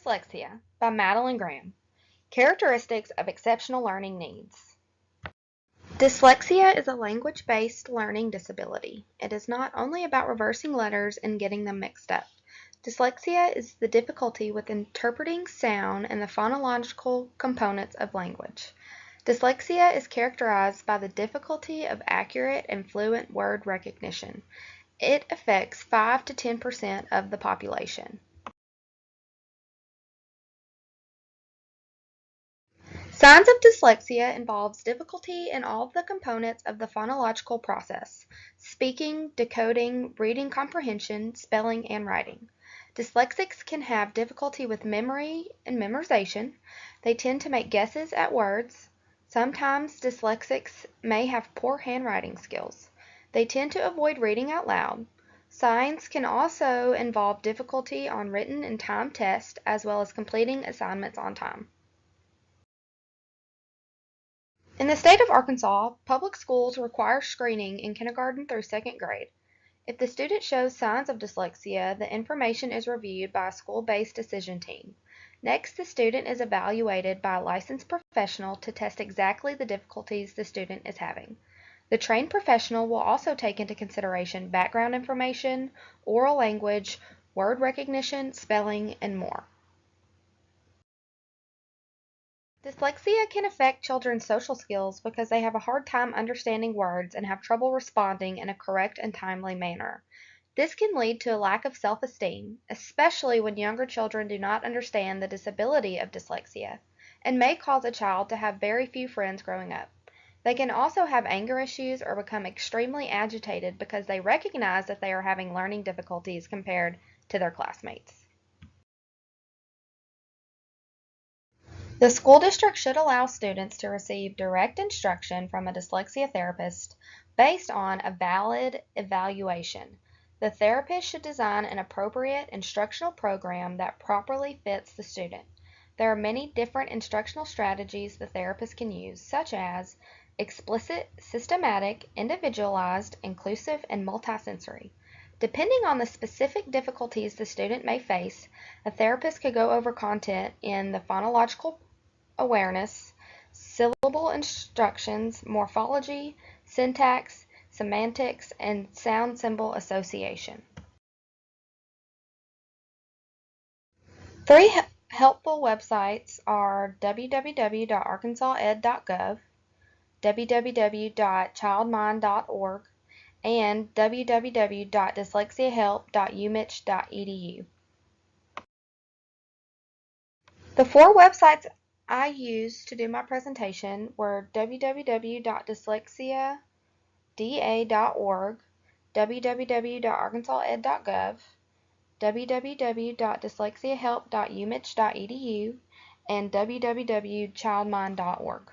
Dyslexia by Madeline Graham. Characteristics of exceptional learning needs. Dyslexia is a language-based learning disability. It is not only about reversing letters and getting them mixed up. Dyslexia is the difficulty with interpreting sound and the phonological components of language. Dyslexia is characterized by the difficulty of accurate and fluent word recognition. It affects 5 to 10% of the population. Signs of dyslexia involves difficulty in all of the components of the phonological process: speaking, decoding, reading comprehension, spelling, and writing. Dyslexics can have difficulty with memory and memorization. They tend to make guesses at words. Sometimes dyslexics may have poor handwriting skills. They tend to avoid reading out loud. Signs can also involve difficulty on written and timed tests, as well as completing assignments on time. In the state of Arkansas, public schools require screening in kindergarten through 2nd grade. If the student shows signs of dyslexia, the information is reviewed by a school-based decision team. Next, the student is evaluated by a licensed professional to test exactly the difficulties the student is having. The trained professional will also take into consideration background information, oral language, word recognition, spelling, and more. Dyslexia can affect children's social skills because they have a hard time understanding words and have trouble responding in a correct and timely manner. This can lead to a lack of self-esteem, especially when younger children do not understand the disability of dyslexia, and may cause a child to have very few friends growing up. They can also have anger issues or become extremely agitated because they recognize that they are having learning difficulties compared to their classmates. The school district should allow students to receive direct instruction from a dyslexia therapist based on a valid evaluation. The therapist should design an appropriate instructional program that properly fits the student. There are many different instructional strategies the therapist can use, such as explicit, systematic, individualized, inclusive, and multisensory. Depending on the specific difficulties the student may face, a therapist could go over content in the phonological awareness, syllable instructions, morphology, syntax, semantics, and sound symbol association. 3 helpful websites are www.arkansased.gov, www.childmind.org, and www.dyslexiahelp.umich.edu. The 4 websites I used to do my presentation were www.dyslexiada.org, www.arkansased.gov, www.dyslexiahelp.umich.edu, and www.childmind.org.